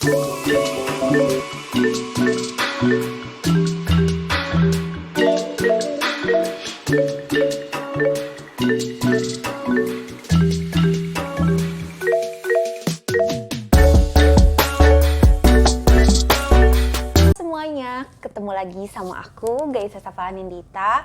Semuanya, ketemu lagi sama aku, Gaisa Safahanindita.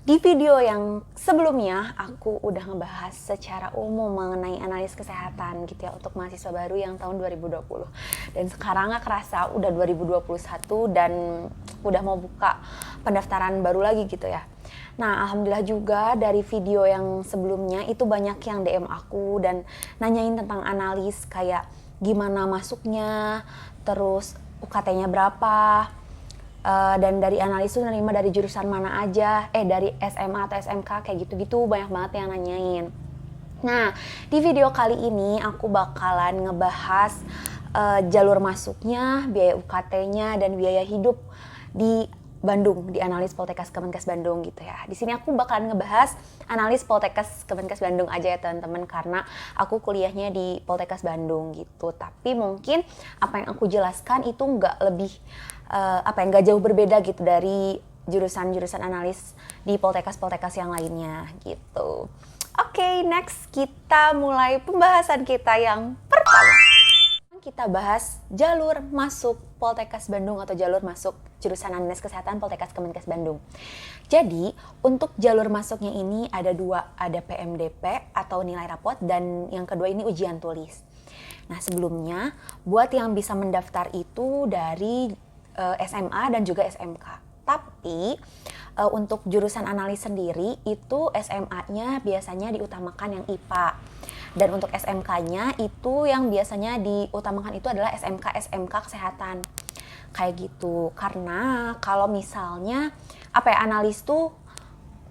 Di video yang sebelumnya, aku udah ngebahas secara umum mengenai analis kesehatan gitu ya untuk mahasiswa baru yang tahun 2020. Dan sekarang gak kerasa udah 2021 dan udah mau buka pendaftaran baru lagi gitu ya. Nah, alhamdulillah juga dari video yang sebelumnya itu banyak yang DM aku dan nanyain tentang analis kayak gimana masuknya, terus UKT-nya berapa, dan dari analis itu nerima dari jurusan mana aja, dari SMA atau SMK kayak gitu-gitu, banyak banget yang nanyain. Nah, di video kali ini aku bakalan ngebahas jalur masuknya, biaya UKT-nya, dan biaya hidup di Bandung, di analis Poltekkes Kemenkes Bandung gitu ya. Di sini aku bakalan ngebahas analis Poltekkes Kemenkes Bandung aja ya teman-teman, karena aku kuliahnya di Poltekkes Bandung gitu. Tapi mungkin apa yang aku jelaskan itu nggak lebih nggak jauh berbeda gitu dari jurusan-jurusan analis di Poltekkes yang lainnya gitu. Oke, next kita mulai pembahasan kita yang pertama. Kita bahas jalur masuk Poltekkes Bandung atau jalur masuk jurusan analis kesehatan Poltekkes Kemenkes Bandung. Jadi, untuk jalur masuknya ini ada dua, ada PMDP atau nilai rapot dan yang kedua ini ujian tulis. Nah, sebelumnya buat yang bisa mendaftar itu dari SMA dan juga SMK. Tapi untuk jurusan analis sendiri itu SMA-nya biasanya diutamakan yang IPA. Dan untuk SMK-nya itu yang biasanya diutamakan itu adalah SMK kesehatan. Kayak gitu. Karena kalau misalnya analis tuh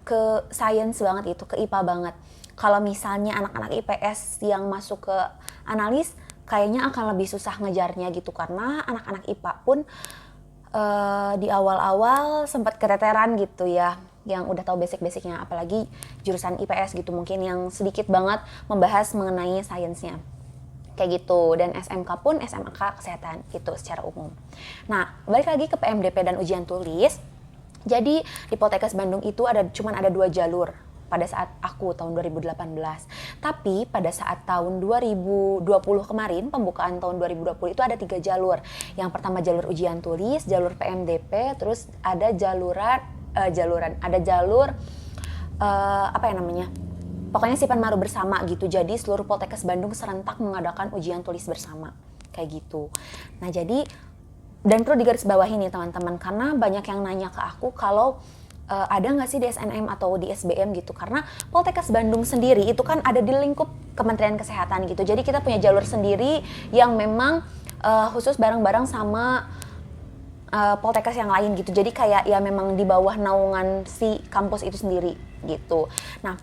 ke science banget itu, ke IPA banget. Kalau misalnya anak-anak IPS yang masuk ke analis kayaknya akan lebih susah ngejarnya gitu, karena anak-anak IPA pun di awal-awal sempat keteteran gitu ya, yang udah tahu basic-basicnya, apalagi jurusan IPS gitu mungkin yang sedikit banget membahas mengenai sainsnya kayak gitu. Dan SMK pun SMK kesehatan gitu secara umum. Nah, balik lagi ke PMDP dan ujian tulis. Jadi di Poltekkes Bandung itu cuman ada 2 jalur pada saat aku tahun 2018. Tapi pada saat tahun 2020 kemarin, pembukaan tahun 2020 itu ada 3 jalur. Yang pertama jalur ujian tulis, jalur PMDP, terus ada jalur pokoknya Sipan Maru bersama gitu. Jadi seluruh Poltekkes Bandung serentak mengadakan ujian tulis bersama kayak gitu. Nah, jadi dan perlu digarisbawahi nih teman-teman, karena banyak yang nanya ke aku kalau ada nggak sih di SNM atau di SBM gitu, karena Poltekkes Bandung sendiri itu kan ada di lingkup Kementerian Kesehatan gitu. Jadi kita punya jalur sendiri yang memang khusus bareng-bareng sama Poltekkes yang lain gitu. Jadi kayak ya memang di bawah naungan si kampus itu sendiri gitu. Nah,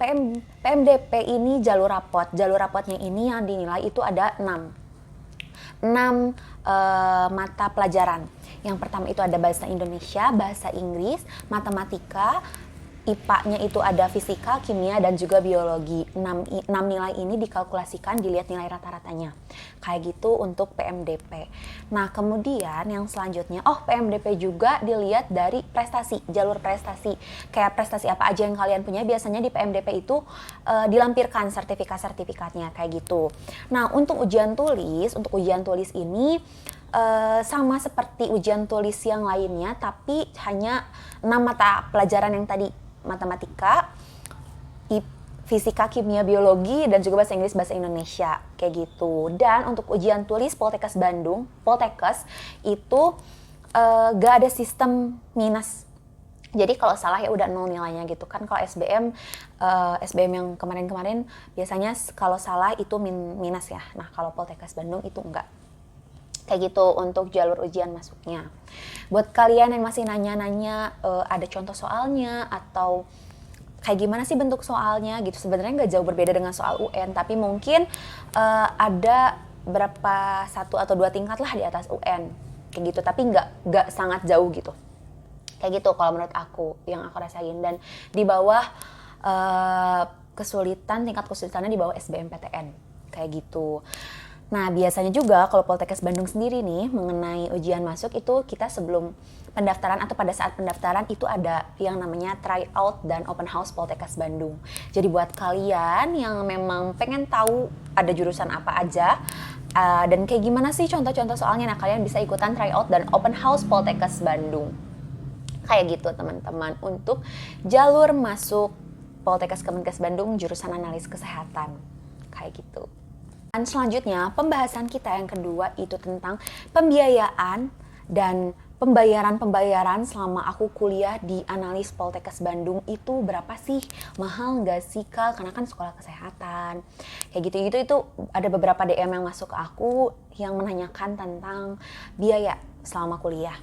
PMDP ini jalur rapot. Jalur rapotnya ini yang dinilai itu ada 6 mata pelajaran. Yang pertama itu ada bahasa Indonesia, bahasa Inggris, matematika, IPA-nya itu ada fisika, kimia, dan juga biologi. 6 nilai ini dikalkulasikan, dilihat nilai rata-ratanya. Kayak gitu untuk PMDP. Nah, kemudian yang selanjutnya, PMDP juga dilihat dari prestasi, jalur prestasi. Kayak prestasi apa aja yang kalian punya, biasanya di PMDP itu dilampirkan sertifikat-sertifikatnya, kayak gitu. Nah, untuk ujian tulis ini sama seperti ujian tulis yang lainnya, tapi hanya 6 mata pelajaran yang tadi, matematika, fisika, kimia, biologi, dan juga bahasa Inggris, bahasa Indonesia, kayak gitu. Dan untuk ujian tulis Poltekkes Bandung, Poltekkes itu gak ada sistem minus. Jadi kalau salah ya udah 0 nilainya gitu kan. Kalau SBM yang kemarin-kemarin biasanya kalau salah itu minus ya. Nah, kalau Poltekkes Bandung itu enggak. Kayak gitu untuk jalur ujian masuknya. Buat kalian yang masih nanya-nanya ada contoh soalnya atau kayak gimana sih bentuk soalnya gitu, sebenarnya nggak jauh berbeda dengan soal UN, tapi mungkin ada berapa 1 atau 2 tingkat lah di atas UN kayak gitu, tapi nggak sangat jauh gitu. Kayak gitu kalau menurut aku, yang aku rasain. Dan di bawah tingkat kesulitannya di bawah SBMPTN kayak gitu. Nah, biasanya juga kalau Poltekkes Bandung sendiri nih mengenai ujian masuk itu kita sebelum pendaftaran atau pada saat pendaftaran itu ada yang namanya tryout dan open house Poltekkes Bandung. Jadi buat kalian yang memang pengen tahu ada jurusan apa aja dan kayak gimana sih contoh-contoh soalnya, nah kalian bisa ikutan tryout dan open house Poltekkes Bandung. Kayak gitu teman-teman untuk jalur masuk Poltekkes Kemenkes Bandung jurusan analis kesehatan. Kayak gitu. Dan selanjutnya, pembahasan kita yang kedua itu tentang pembiayaan dan pembayaran selama aku kuliah di analis Poltekkes Bandung itu berapa sih? Mahal nggak sih Kak? Karena kan sekolah kesehatan. Kayak gitu-gitu itu ada beberapa DM yang masuk ke aku yang menanyakan tentang biaya selama kuliah.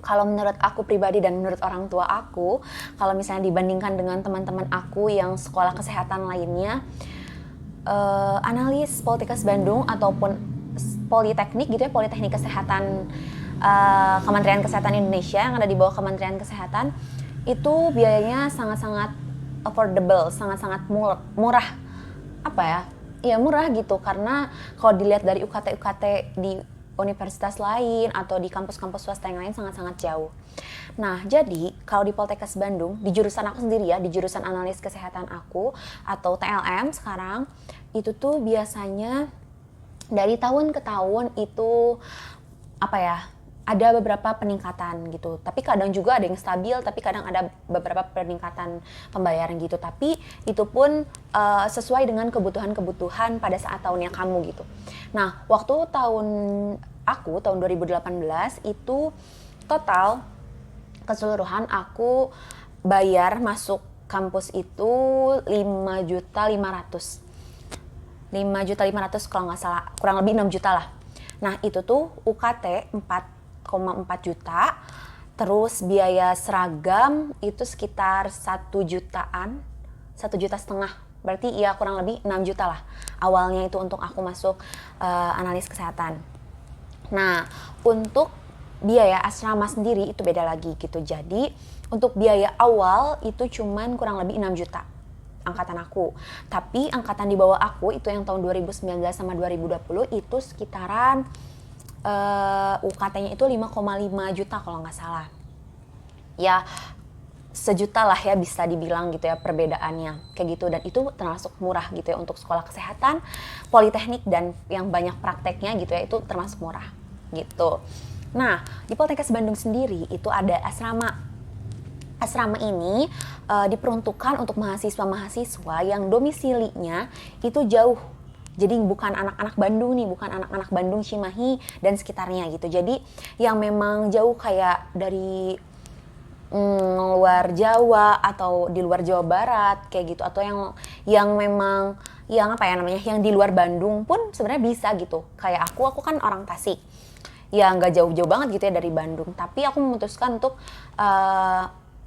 Kalau menurut aku pribadi dan menurut orang tua aku, kalau misalnya dibandingkan dengan teman-teman aku yang sekolah kesehatan lainnya, analis Poltekkes Bandung ataupun Politeknik gitu ya, Politeknik Kesehatan Kementerian Kesehatan Indonesia yang ada di bawah Kementerian Kesehatan itu biayanya sangat-sangat affordable, sangat-sangat murah. Apa ya? Ya murah gitu, karena kalau dilihat dari UKT di universitas lain atau di kampus-kampus swasta yang lain sangat-sangat jauh. Nah, jadi kalau di Poltekkes Bandung, di jurusan aku sendiri ya, di jurusan analis kesehatan aku atau TLM sekarang, itu tuh biasanya dari tahun ke tahun itu apa ya, ada beberapa peningkatan gitu. Tapi kadang juga ada yang stabil, tapi kadang ada beberapa peningkatan pembayaran gitu. Tapi itu pun sesuai dengan kebutuhan-kebutuhan pada saat tahunnya kamu gitu. Nah, waktu tahun 2018 itu total keseluruhan aku bayar masuk kampus itu 5.500.000. 5.500.000 kalau nggak salah, kurang lebih 6 juta lah. Nah, itu tuh UKT 4,4 juta, terus biaya seragam itu sekitar 1 jutaan, 1,5 juta. Berarti ya kurang lebih 6 juta lah awalnya itu untuk aku masuk analis kesehatan. Nah, untuk biaya asrama sendiri itu beda lagi gitu. Jadi, untuk biaya awal itu cuman kurang lebih 6 juta angkatan aku. Tapi angkatan di bawah aku itu yang tahun 2019 sama 2020 itu sekitaran UKT-nya itu 5,5 juta kalau nggak salah. Ya, sejuta lah ya bisa dibilang gitu ya perbedaannya. Kayak gitu, dan itu termasuk murah gitu ya untuk sekolah kesehatan, politeknik dan yang banyak prakteknya gitu ya, itu termasuk murah gitu. Nah, di Poltekkes Bandung sendiri itu ada asrama. Asrama ini diperuntukkan untuk mahasiswa-mahasiswa yang domisilinya itu jauh. Jadi bukan anak-anak Bandung nih, bukan anak-anak Bandung, Cimahi dan sekitarnya gitu. Jadi yang memang jauh kayak dari luar Jawa atau di luar Jawa Barat kayak gitu, atau yang memang yang apa ya namanya, yang di luar Bandung pun sebenarnya bisa gitu. Kayak aku kan orang Tasik. Ya nggak jauh-jauh banget gitu ya dari Bandung, tapi aku memutuskan untuk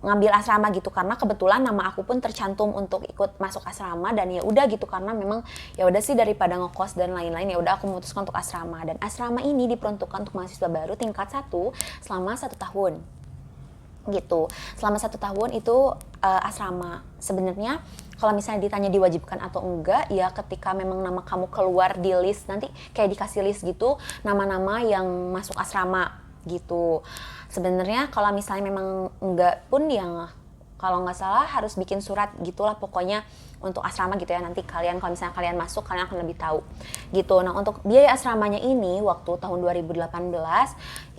ngambil asrama gitu karena kebetulan nama aku pun tercantum untuk ikut masuk asrama, dan ya udah gitu, karena memang ya udah sih daripada ngekos dan lain-lain, ya udah aku memutuskan untuk asrama. Dan asrama ini diperuntukkan untuk mahasiswa baru tingkat 1 selama 1 tahun gitu. Selama 1 tahun itu asrama. Sebenarnya kalau misalnya ditanya diwajibkan atau enggak, ya ketika memang nama kamu keluar di list, nanti kayak dikasih list gitu nama-nama yang masuk asrama gitu. Sebenarnya kalau misalnya memang enggak pun, yang kalau nggak salah harus bikin surat gitulah pokoknya untuk asrama gitu ya. Nanti kalian kalau misalnya kalian masuk, kalian akan lebih tahu gitu. Nah, untuk biaya asramanya ini waktu tahun 2018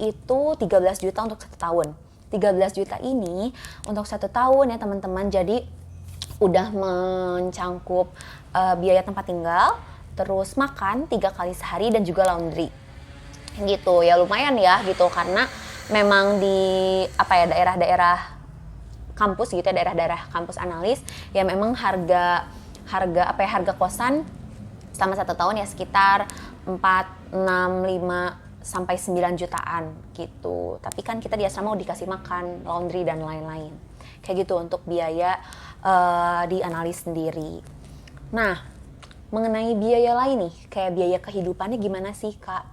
itu 13 juta untuk 1 tahun. 13 juta ini untuk 1 tahun ya teman-teman. Jadi udah mencangkup biaya tempat tinggal, terus makan 3 kali sehari dan juga laundry gitu. Ya lumayan ya gitu, karena memang di apa ya, daerah-daerah kampus gitu ya, daerah-daerah kampus analis ya memang harga kosan selama 1 tahun ya sekitar 4, 6, 5 sampai 9 jutaan gitu. Tapi kan kita di asrama udah dikasih makan, laundry dan lain-lain. Kayak gitu untuk biaya di analis sendiri. Nah, mengenai biaya lain nih, kayak biaya kehidupannya gimana sih Kak?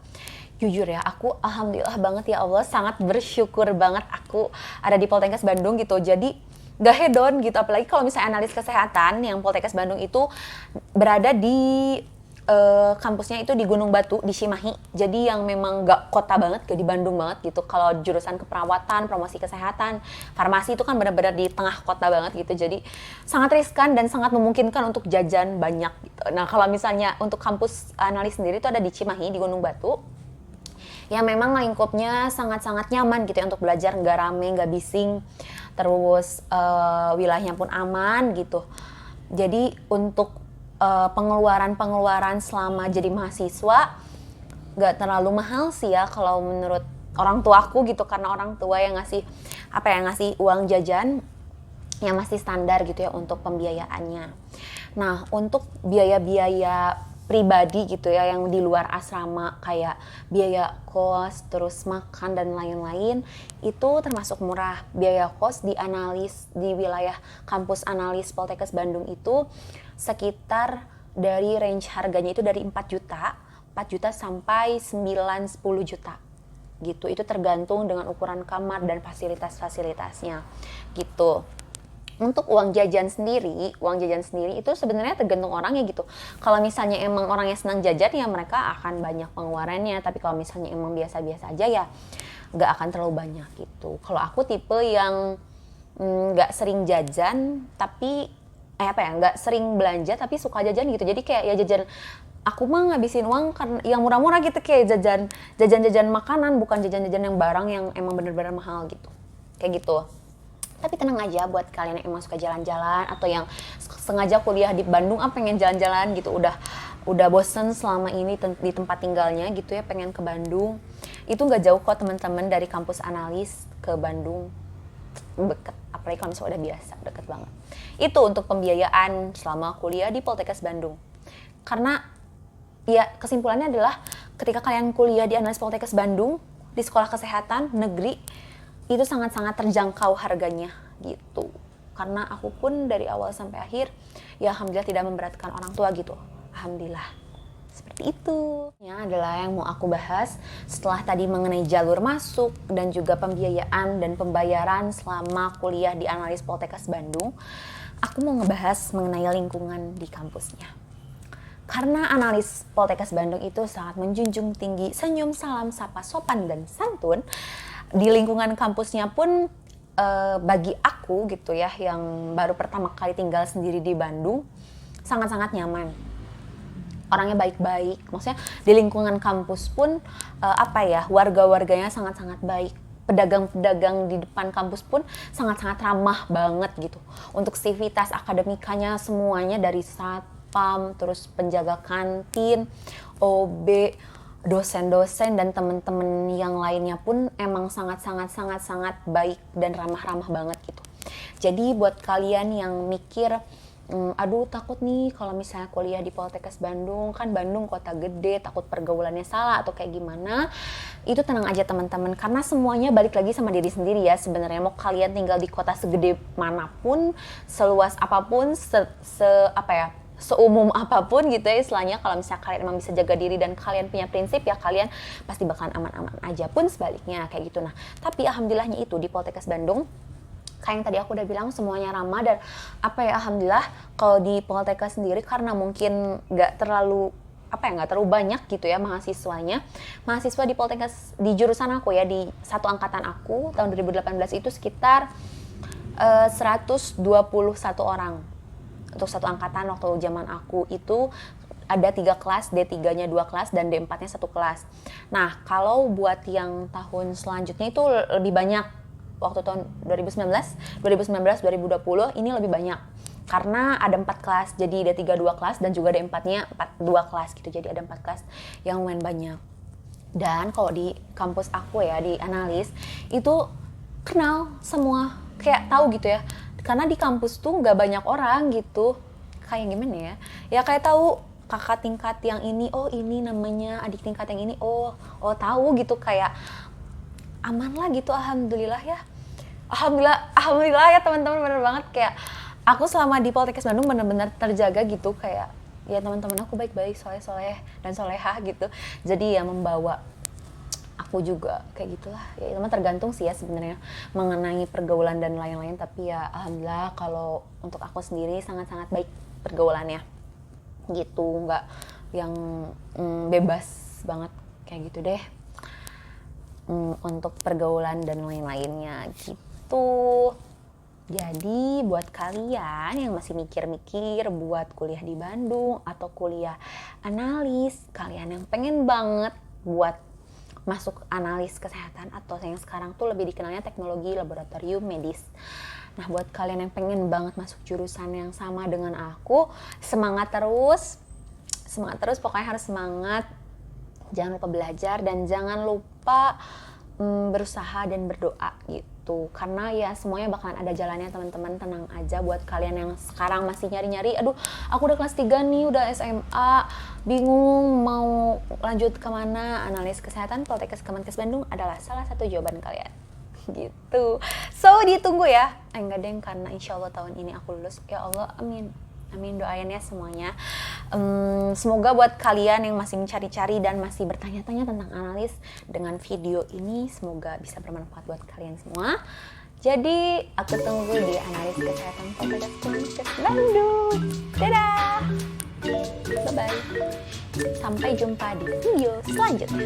Jujur ya, aku alhamdulillah banget ya Allah, sangat bersyukur banget aku ada di Poltekkes Bandung gitu. Jadi gak hedon gitu, apalagi kalau misalnya analis kesehatan yang Poltekkes Bandung itu berada di kampusnya itu di Gunung Batu, di Cimahi. Jadi yang memang gak kota banget, gak di Bandung banget gitu. Kalau jurusan keperawatan, promosi kesehatan, farmasi itu kan benar-benar di tengah kota banget gitu. Jadi sangat riskan dan sangat memungkinkan untuk jajan banyak gitu. Nah kalau misalnya untuk kampus analis sendiri itu ada di Cimahi, di Gunung Batu. Yang memang lingkupnya sangat-sangat nyaman gitu ya untuk belajar, nggak rame, nggak bising. Terus wilayahnya pun aman gitu. Jadi untuk pengeluaran selama jadi mahasiswa gak terlalu mahal sih ya kalau menurut orang tua aku gitu, karena orang tua yang ngasih uang jajan yang masih standar gitu ya untuk pembiayaannya. Nah untuk biaya-biaya pribadi gitu ya yang di luar asrama kayak biaya kos, terus makan dan lain-lain itu termasuk murah. Biaya kos di wilayah kampus analis Poltekkes Bandung itu sekitar dari range harganya itu dari 4 juta sampai 9-10 juta gitu. Itu tergantung dengan ukuran kamar dan fasilitas-fasilitasnya gitu. Untuk uang jajan sendiri itu sebenarnya tergantung orangnya gitu. Kalau misalnya emang orangnya senang jajan ya mereka akan banyak pengeluarannya, tapi kalau misalnya emang biasa-biasa aja ya nggak akan terlalu banyak gitu. Kalau aku tipe yang nggak sering jajan tapi nggak sering belanja tapi suka jajan gitu. Jadi kayak ya jajan, aku mah ngabisin uang kan yang murah-murah gitu, kayak jajan makanan, bukan jajan-jajan yang barang yang emang bener-bener mahal gitu. Kayak gitu. Tapi tenang aja buat kalian yang emang suka jalan-jalan atau yang sengaja kuliah di Bandung pengen jalan-jalan gitu, udah bosen selama ini di tempat tinggalnya gitu ya, pengen ke Bandung. Itu nggak jauh kok teman-teman dari kampus analis ke Bandung, deket, apalagi kalau misalnya udah biasa, deket banget. Itu untuk pembiayaan selama kuliah di Poltekkes Bandung. Karena ya kesimpulannya adalah ketika kalian kuliah di analis Poltekkes Bandung di sekolah kesehatan negeri itu sangat-sangat terjangkau harganya gitu. Karena aku pun dari awal sampai akhir ya alhamdulillah tidak memberatkan orang tua gitu. Alhamdulillah. Seperti itu. Ini adalah yang mau aku bahas setelah tadi mengenai jalur masuk dan juga pembiayaan dan pembayaran selama kuliah di analis Poltekkes Bandung. Aku mau ngebahas mengenai lingkungan di kampusnya. Karena analis Poltekkes Bandung itu sangat menjunjung tinggi senyum, salam, sapa, sopan, dan santun. Di lingkungan kampusnya pun bagi aku gitu ya yang baru pertama kali tinggal sendiri di Bandung sangat-sangat nyaman. Orangnya baik-baik, maksudnya di lingkungan kampus pun warga-warganya sangat-sangat baik. Pedagang-pedagang di depan kampus pun sangat-sangat ramah banget gitu. Untuk sivitas akademikanya semuanya dari satpam, terus penjaga kantin, OB, dosen-dosen dan teman-teman yang lainnya pun emang sangat baik dan ramah-ramah banget gitu. Jadi buat kalian yang mikir, aduh takut nih kalau misalnya kuliah di Poltekkes Bandung, kan Bandung kota gede, takut pergaulannya salah atau kayak gimana, itu tenang aja teman-teman, karena semuanya balik lagi sama diri sendiri ya sebenarnya. Mau kalian tinggal di kota segede manapun, seluas apapun, seumum apapun gitu ya istilahnya, kalau misalnya kalian emang bisa jaga diri dan kalian punya prinsip ya kalian pasti bakalan aman-aman aja, pun sebaliknya kayak gitu. Nah tapi alhamdulillahnya itu di Poltekkes Bandung kayak yang tadi aku udah bilang semuanya ramah dan alhamdulillah kalau di Poltekkes sendiri karena mungkin nggak terlalu banyak gitu ya mahasiswa di Poltekkes di jurusan aku ya, di satu angkatan aku tahun 2018 itu sekitar 121 orang. Untuk satu angkatan waktu zaman aku itu ada 3 kelas, D3-nya 2 kelas dan D4-nya 1 kelas. Nah, kalau buat yang tahun selanjutnya itu lebih banyak. Waktu tahun 2019, 2020 ini lebih banyak. Karena ada 4 kelas, jadi D3 2 kelas dan juga D4-nya 2 kelas gitu. Jadi ada 4 kelas yang lumayan banyak. Dan kalau di kampus aku ya, di analis, itu kenal semua, kayak tahu gitu ya. Karena di kampus tuh nggak banyak orang gitu, kayak gimana ya? Ya kayak tahu kakak tingkat yang ini, oh ini namanya, adik tingkat yang ini, oh tahu gitu, kayak aman lah gitu, alhamdulillah ya. Alhamdulillah ya teman-teman, bener banget, kayak aku selama di Poltekkes Bandung bener-bener terjaga gitu, kayak ya teman-teman aku baik-baik, soleh dan solehah gitu. Jadi ya membawa aku juga kayak gitulah ya, itu mah tergantung sih ya sebenarnya mengenai pergaulan dan lain-lain, tapi ya alhamdulillah kalau untuk aku sendiri sangat-sangat baik pergaulannya gitu, yang bebas banget kayak gitu deh, untuk pergaulan dan lain-lainnya gitu. Jadi buat kalian yang masih mikir-mikir buat kuliah di Bandung atau kuliah analis, kalian yang pengen banget buat masuk analis kesehatan atau yang sekarang tuh lebih dikenalnya teknologi laboratorium medis. Nah, buat kalian yang pengen banget masuk jurusan yang sama dengan aku, semangat terus, pokoknya harus semangat. Jangan lupa belajar dan jangan lupa berusaha dan berdoa gitu, karena ya semuanya bakalan ada jalannya teman-teman. Tenang aja buat kalian yang sekarang masih nyari-nyari, aduh aku udah kelas 3 nih, udah SMA, bingung mau lanjut kemana, analis kesehatan Poltekkes Kemenkes Bandung adalah salah satu jawaban kalian gitu. So ditunggu ya, enggak deng, karena insya Allah tahun ini aku lulus, ya Allah, amin. Amin, doain ya semuanya. Semoga buat kalian yang masih mencari-cari dan masih bertanya-tanya tentang analis, dengan video ini semoga bisa bermanfaat buat kalian semua. Jadi aku tunggu di analis kesehatan Poltekkes Kemenkes Bandung. Dadah, bye bye, sampai jumpa di video selanjutnya.